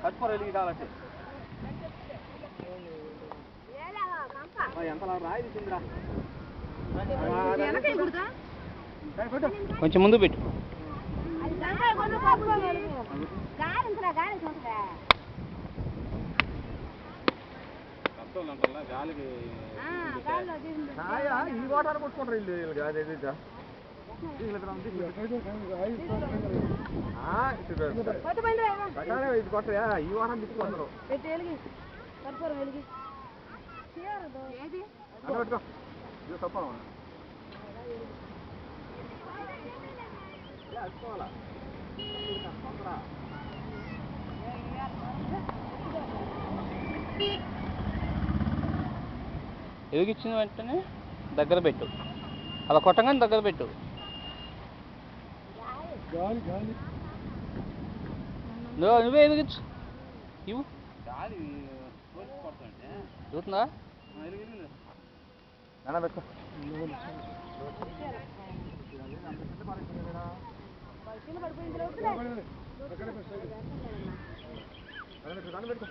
కట్టుకోరు వెళ్ళి కావాలంటే ఎంతలా రాయి తీసిందిరా కొంచెం ముందు పెట్టు గాలికి ఈ వాటర్ కొట్టుకుంటారు వీళ్ళు అదే ఇది కొట్టరా ఈ వారం తీసుకుంటారు తప్ప ఎదిగిచ్చిన వెంటనే దగ్గర పెట్టు అలా కొట్టగానే దగ్గర పెట్టు నువ్వే ఎదిగించు ఇవ్వు చూస్తుందా పెట్టుకో పెట్టుకో